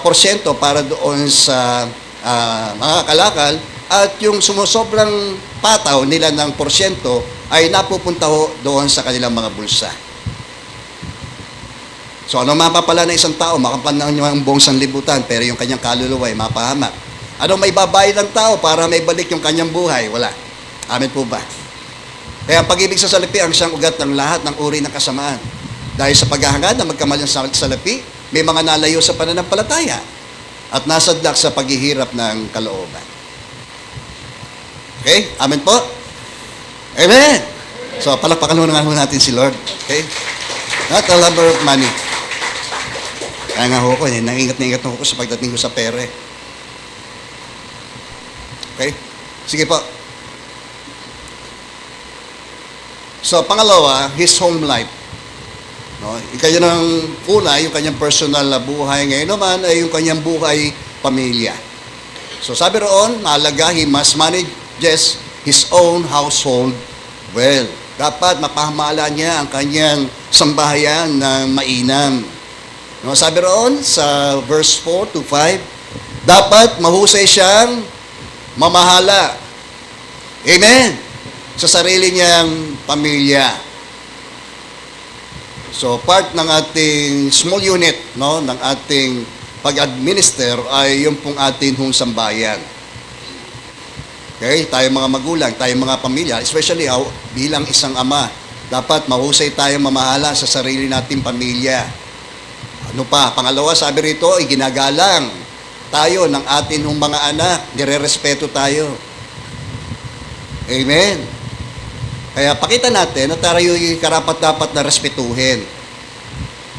porsyento para doon sa mga kalakal at yung sumusobrang pataw nila ng porsyento ay napupunta ho doon sa kanilang mga bulsa. So ano mapapala na isang tao, makapanang niya ang buong sanlibutan pero yung kanyang kaluluwa ay mapahamak. Ano may babayad ng tao para may balik yung kanyang buhay? Wala. Amen po ba? Kaya ang pag-ibig sa salapi ang siyang ugat ng lahat ng uri ng kasamaan. Dahil sa paghahangad na magkamalang salapi, may mga nalayo sa pananampalataya at nasadlak sa paghihirap ng kalooban. Okay? Amen po? Amen! So, palakpakan muna natin si Lord. Okay? Not a lover of money. Kaya nga ho ko, nangingat na ho ko sa pagdating ko sa pere. Okay? Sige po. So, pangalawa, his home life. No? Kaya ng una, yung kanyang personal na buhay. Ngayon naman ay yung kanyang buhay pamilya. So, sabi roon, mahalaga, he must manage his own household well. Dapat mapahamalan niya ang kanyang sambahayan na mainam. No, sabi roon sa verse 4 to 5, dapat mahusay siyang mamahala. Amen. Sa sarili niyang pamilya. So part ng ating small unit, no, ng ating pag-administer ay yung pong atin hong sambayan. Okay, tayo mga magulang, tayo mga pamilya, especially bilang isang ama, dapat mahusay tayong mamahala sa sarili nating pamilya. Ano pa? Pangalawa, sabi rito, ginagalang tayo ng atin hong mga anak, nire-respeto tayo. Amen. Kaya pakita natin na tayo yung karapat-dapat na respetuhin.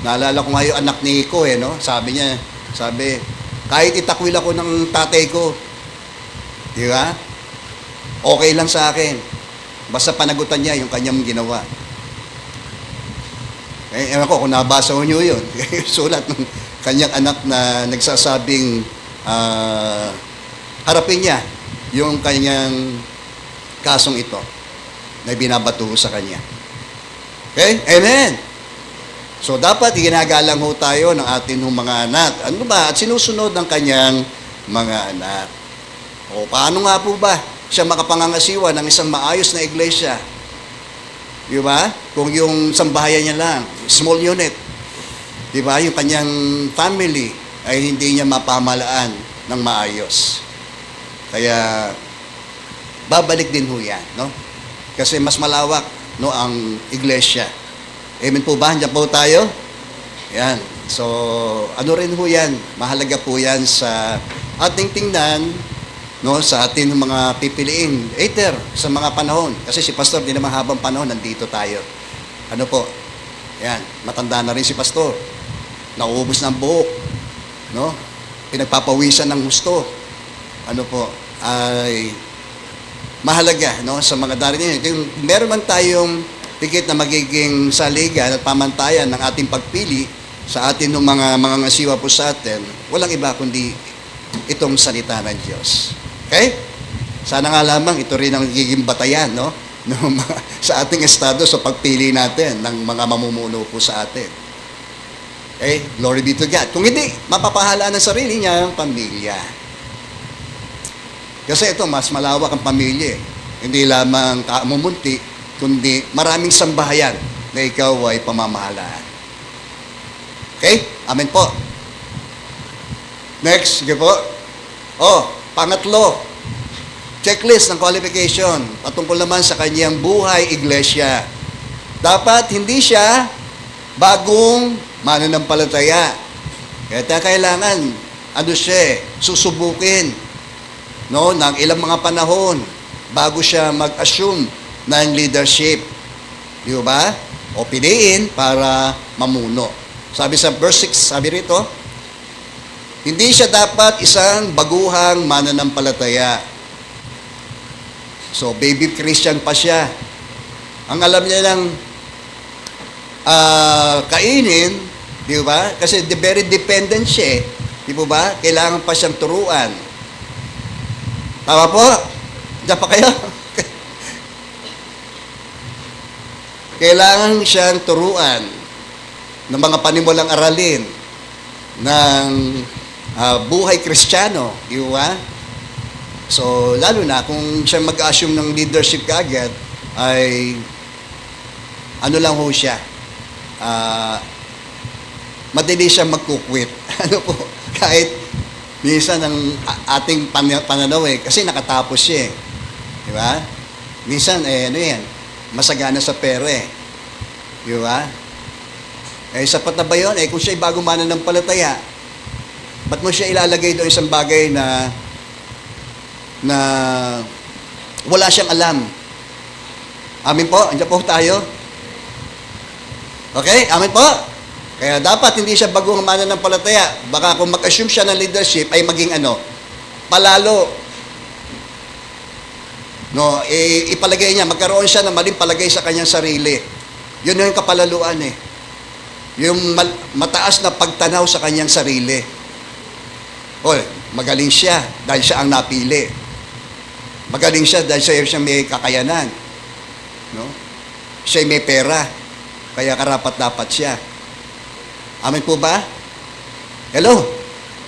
Naalala ko nga yung anak ni Iko, no? Sabi, kahit itakwil ako ng tatay ko, di ba? Okay lang sa akin. Basta panagutan niya yung kanyang ginawa. Ewan ko kung nabasa nyo yun. Sulat ng kanyang anak na nagsasabing harapin niya yung kanyang kasong ito na binabato sa kanya. Okay? Amen! So, dapat ginagalang ho tayo ng ating mga anak. Ano ba? At sinusunod ng kanyang mga anak. O, paano nga po ba siya makapangangasiwa ng isang maayos na iglesia? Di ba? Kung yung sambahayan niya lang, small unit, di ba? Yung kanyang family ay hindi niya mapamalaan ng maayos. Kaya, babalik din ho yan, no? Kasi mas malawak, no, ang iglesia. Amen po ba? Diyan po tayo? Yan. So, ano rin ho yan? Mahalaga po yan sa ating tingnan, no, sa atin mga pipiliin later sa mga panahon. Kasi si Pastor, di naman habang panahon, nandito tayo. Ano po? Yan. Matanda na rin si Pastor. nauubos ng buhok, no? Pinagpapawisan ng gusto. Ano po, ay mahalaga, no, sa mga darating. Kung meron man tayong tikit na magiging saligan at pamantayan ng ating pagpili sa atin ng mga ngasiwa po sa atin, walang iba kundi itong salita ng Diyos. Okay? Sana nga lamang ito rin ang nagiging batayan, no? Sa ating estado sa pagpili natin ng mga mamumuno po sa atin. Okay? Glory be to God. Kung hindi, mapapahalaan ng sarili niya ang pamilya. Kasi ito, mas malawak ang pamilya. Hindi lamang kaamumunti, kundi maraming sambahayan na ikaw ay pamamahalaan. Okay? Amen po. Next, sige po. Pangatlo, checklist ng qualification patungkol naman sa kanyang buhay iglesia. Dapat hindi siya bagong mananampalataya. Kaya kailangan, susubukin, no, ng ilang mga panahon bago siya mag-assume ng leadership. Di ba? O piliin para mamuno. Sabi sa verse 6, sabi rito, hindi siya dapat isang baguhang mananampalataya. So, baby Christian pa siya. Ang alam niya lang kainin, di ba? Kasi very dependent siya. Di ba? Kailangan pa siyang turuan. Tama po? Diyan pa kayo? Kailangan siyang turuan ng mga panimulang aralin ng buhay Kristiyano, di ba? So, lalo na kung siya mag-assume ng leadership kaagad, ay ano lang ho siya, madali siya magkukwit. Ano po, kahit minsan ang ating pananaw kasi nakatapos siya di ba? Minsan, masagana sa pera di ba? Sapat na ba yun? Kung siya'y bago mananampalataya, ba't mo siya ilalagay doon isang bagay na wala siyang alam? Amin po? Andiyan po tayo? Okay? Amin po? Kaya dapat hindi siya bagong mananampalataya. Baka kung mag-assume siya ng leadership ay maging palalo. No, ipalagay niya, magkaroon siya ng maling palagay sa kanyang sarili. Yun yung kapalaluan Yung mataas na pagtanaw sa kanyang sarili. Magaling siya dahil siya ang napili. Magaling siya dahil siya may kakayanan. No? Siya may pera. Kaya karapat-dapat siya. Amen po ba? Hello?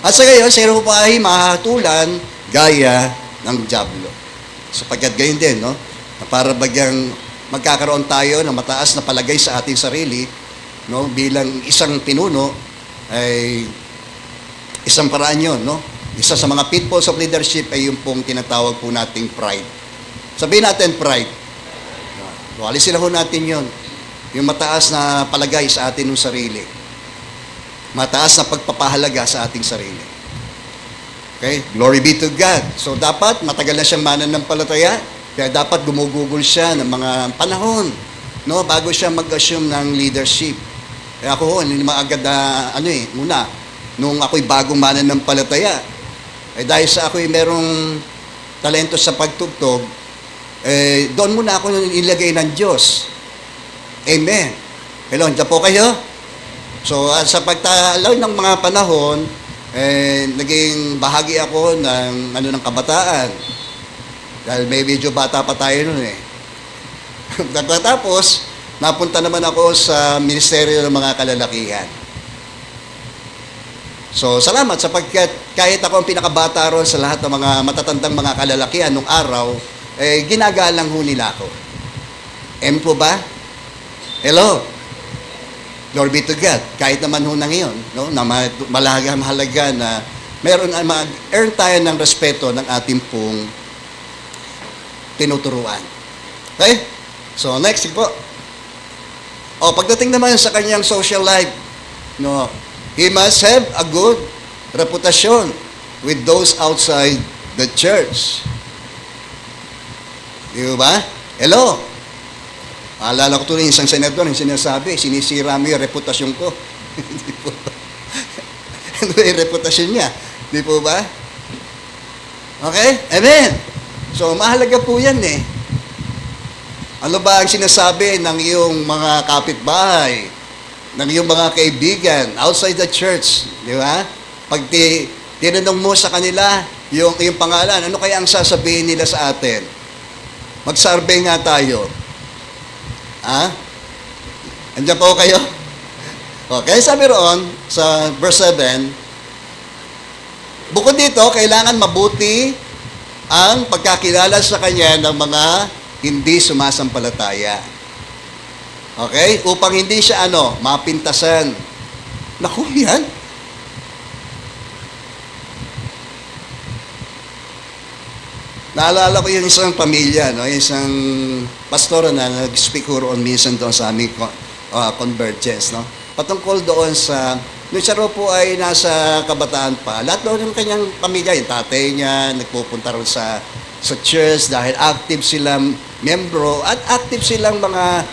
At sa gayon, sa po ay mahatulan gaya ng dyablo. Sapagkat gayon din, no? Para bagyang magkakaroon tayo ng mataas na palagay sa ating sarili, no? Bilang isang pinuno, ay isang paraan yun, no? Isa sa mga pitfalls of leadership ay yung pong tinatawag po nating pride. Sabihin natin pride. Alisin ho natin yun. Yung mataas na palagay sa atin ng sarili. Mataas na pagpapahalaga sa ating sarili. Okay? Glory be to God. So, dapat matagal na siyang mananampalataya. Kaya dapat gumugugol siya ng mga panahon, no? Bago siya mag-assume ng leadership. Kaya ako, hindi maagad na, muna, nung ako'y bagong mananampalataya, dahil sa ako'y merong talento sa pagtugtog, doon muna ako nilagay ng Diyos. Amen. Hello, dyan po kayo? So, sa pagtalaw ng mga panahon, naging bahagi ako ng kabataan. Dahil may medyo bata pa tayo nun Tapos, napunta naman ako sa Ministeryo ng mga Kalalakihan. So, salamat sapagkat kahit ako ang pinakabata ron sa lahat ng mga matatandang mga kalalakihan nung araw, ginagalang ho nila ako. Po ba? Hello? Glory be to God. Kahit naman ho na ngayon, no, na mahalaga na meron mag-earn tayo ng respeto ng ating pong tinuturuan. Okay? So, next po. Pagdating naman sa kanyang social life, no, he must have a good reputation with those outside the church. Di ba? Hello? Alala ko ito rin isang senador, yung sinasabi, sinisira mo yung reputasyon ko. Ano yung reputasyon niya? Di po ba? Okay? Amen. So, mahalaga po yan eh. Ano ba ang sinasabi ng iyong mga kapitbahay, ng iyong mga kaibigan, outside the church? Di ba? Pag tinanong mo sa kanila yung pangalan, ano kaya ang sasabihin nila sa atin? Mag-survey nga tayo. Ha? Andiyan po kayo? Okay, sabi roon sa verse 7, bukod dito, kailangan mabuti ang pagkakilala sa kanya ng mga hindi sumasampalataya. Okay? Upang hindi siya mapintasan. Naku, yan. Naalala ko yung isang pamilya, yung isang pastor na nag-speak on minsan doon sa aming convergence, patungkol doon sa, nung siya raw po ay nasa kabataan pa, lahat doon ng kanyang pamilya, yung tatay niya, nagpupunta rin sa church dahil active silang membro at active silang mga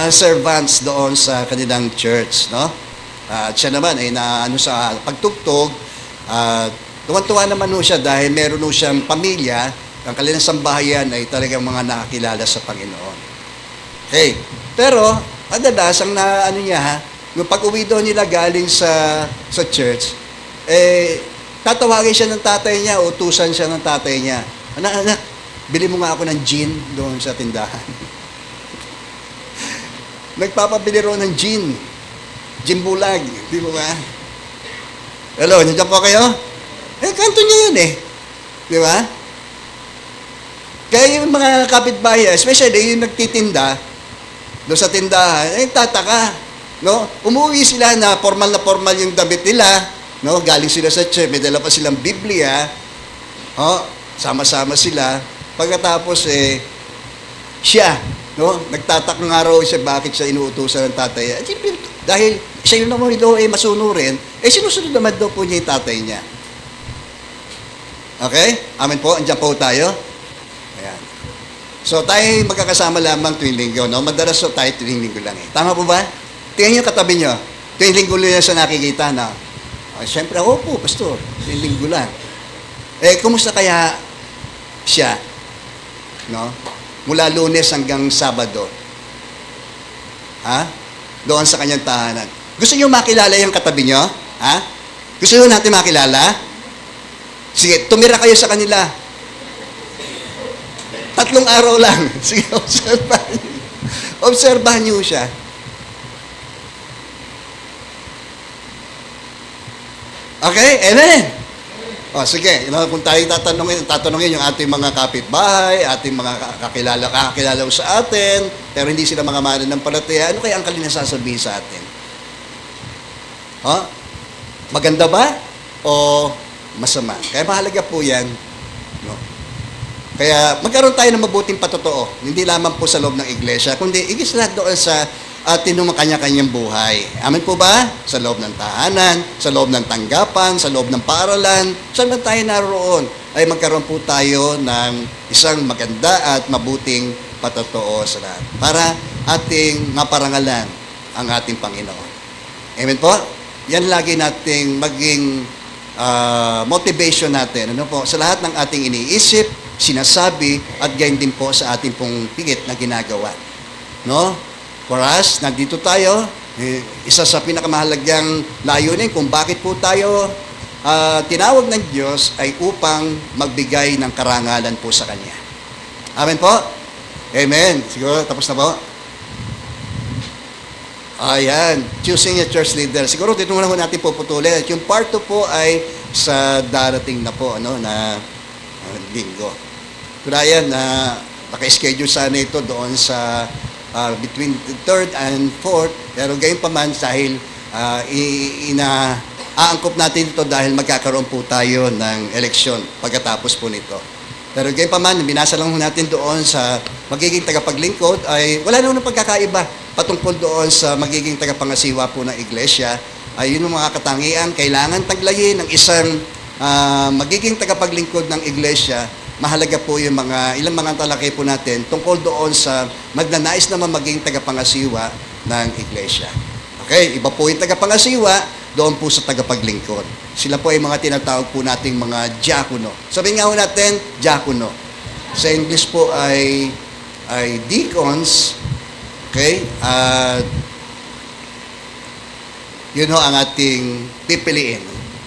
servants doon sa kanilang church, at siya naman ay sa pagtugtog, tuwan-tuwa naman siya dahil meron siyang pamilya, ang kanilang sambahayan ay talagang mga nakakilala sa Panginoon. Okay. Pero, madalas, ang nung pag-uwi daw nila galing sa church, tatawagin siya ng tatay niya, utusan siya ng tatay niya. Anak, bili mo nga ako ng gin doon sa tindahan. Nagpapabili ro ng gin. Gin bulag. Di mo ba? Hello, nandiyan po kayo? Kanto niya yun eh. Di ba? Kaya yung mga kapitbahay, especially yung nagtitinda, doon sa tindahan, tataka. Umuwi sila na formal yung damit nila, galing sila sa church, may dala pa silang Biblia, sama-sama sila. Pagkatapos siya, nagtataka nga raw siya bakit siya inuutusan ng tatay. Dahil siya yung naman daw masunurin, sinusunod naman daw po niya yung tatay niya. Okay? Amen po, andyan po tayo. Ayan. So tayo magkakasama lamang tuwing linggo, Madalas tayo tuwing linggo lang eh. Tama po ba? Tingnan niyo katabi niyo. Tuwing linggo lang siya nakikita na. Siyempre, po, pastor. Tuwing linggo lang. Kumusta kaya siya? Mula Lunes hanggang Sabado. Doon sa kanyang tahanan. Gusto niyo makilala yung katabi niyo? Gusto niyo natin makilala? Sige, tumira kayo sa kanila. 3 araw lang. Sige, obserbahan niyo. Obserbahan niyo siya. Okay? Amen? Sige. Kung tayo tatanungin yung ating mga kapitbahay, ating mga kakilala sa atin, pero hindi sila mga mananampalataya, ano kaya ang kanilang sasabihin sa atin? Maganda ba? O masama? Kaya mahalaga po yan. Kaya magkaroon tayo ng mabuting patotoo. Hindi lamang po sa loob ng iglesia, kundi igis lahat doon sa atin ng kanya-kanyang buhay. Amen po ba? Sa loob ng tahanan, sa loob ng tanggapan, sa loob ng paaralan, saan man tayo naroon, ay magkaroon po tayo ng isang maganda at mabuting patotoo sa lahat. Para ating maparangalan ang ating Panginoon. Amen po? Yan lagi nating maging motivation natin. Sa lahat ng ating iniisip, sinasabi, at gayon din po sa ating pong pigit na ginagawa. For us, nandito tayo, isa sa pinakamahalagang layunin kung bakit po tayo tinawag ng Diyos ay upang magbigay ng karangalan po sa Kanya. Amen po? Amen. Siguro, tapos na po? Ayan. Choosing a church leader. Siguro, dito muna natin puputulin. Yung part 2 po ay sa darating na po, na linggo. Kurayan, naka-schedule sana ito doon sa between the 3rd and 4th, pero gayon pa man dahil aangkop natin ito dahil magkakaroon po tayo ng eleksyon pagkatapos po nito. Pero gayon pa man, binasa lang natin doon sa magiging tagapaglingkod ay wala naman pagkakaiba patungkol doon sa magiging tagapangasiwa po ng iglesia. Ay yun ang mga katangian, kailangan taglayin ng isang magiging tagapaglingkod ng iglesia. Mahalaga po yung ilang mga talakay po natin tungkol doon sa magnanais naman maging tagapangasiwa ng iglesia. Okay, iba po yung tagapangasiwa doon po sa tagapaglingkod. Sila po ay mga tinatawag po nating mga diakono. Sabihin nga ho natin, diakono. Sa English po ay deacons. Okay? At yun ho ang ating pipiliin.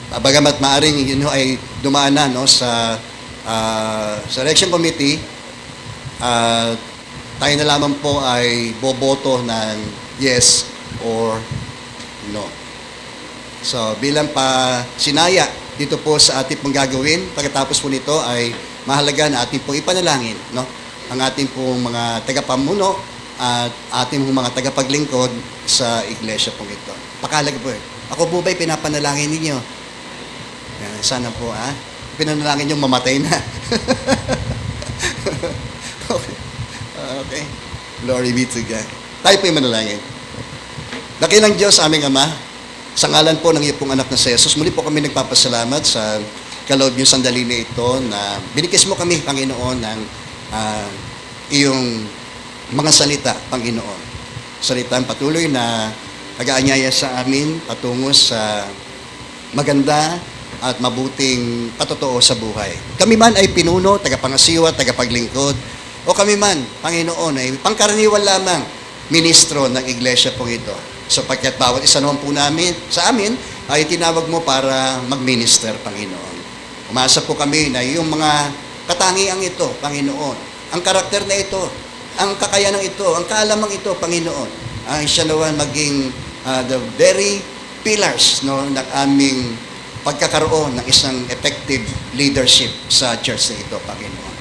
Bagamat maaring yun ho ay dumaan na no, sa election committee, tayo na lamang po ay boboto ng yes or no. So, bilang pa sinaya dito po sa ating pong gagawin, pagkatapos po nito ay mahalaga na ating pong ipanalangin, no? Ang ating pong mga tagapamuno at ating pong mga tagapaglingkod sa iglesia pong ito. Pakalaga po eh. Ako po ba'y pinapanalangin ninyo? Sana po, pinanalangin yung mamatay na. Okay. Okay. Glory be to God. Tayo po yung manalangin. Dakilang Diyos, aming Ama, sa ngalan po ng iyong pong anak na si Jesus, muli po kami nagpapasalamat sa kaloob yung sandali na ito na binikis mo kami, Panginoon, ng iyong mga salita, Panginoon. Salitang patuloy na nag-aanyaya sa amin patungo sa maganda at mabuting patotoo sa buhay. Kami man ay pinuno, tagapangasiwa, tagapaglingkod, o kami man, Panginoon, ay pangkaraniwan lamang ministro ng iglesia po ito. Sapagkat bawat isa naman po namin, sa amin, ay tinawag mo para mag-minister, Panginoon. Umasa po kami na yung mga katangiang ito, Panginoon, ang karakter na ito, ang kakayanang ito, ang kaalamang ito, Panginoon, ay siya naman maging the very pillars no, ng aming pagkakaroon ng isang effective leadership sa church na ito, Panginoon.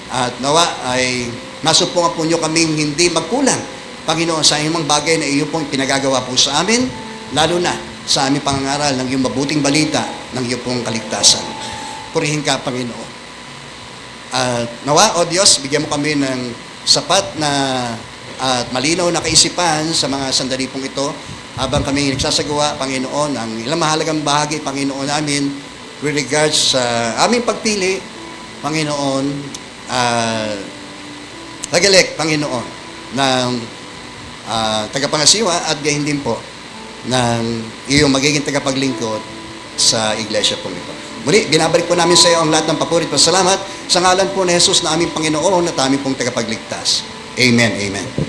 At nawa ay masupungan po nyo kaming hindi magkulang, Panginoon, sa imong bagay na iyo pong pinagagawa po sa amin, lalo na sa aming pangangaral ng iyong mabuting balita ng iyo pong kaligtasan. Purihin ka, Panginoon. At nawa, O Diyos, bigyan mo kami ng sapat na at malinaw na kaisipan sa mga sandali pong ito habang kami nagsasagawa, Panginoon, ang ilang mahalagang bahagi, Panginoon, namin with regards sa aming pagpili, Panginoon, tagalik, Panginoon, ng tagapangasiwa at gayon din po ng iyong magiging tagapaglingkod sa iglesia po ito. Muli, binabalik po namin sa iyo ang lahat ng papuri at pasalamat sa ngalan po ni Jesus na aming Panginoon at aming pong tagapagligtas. Amen, amen.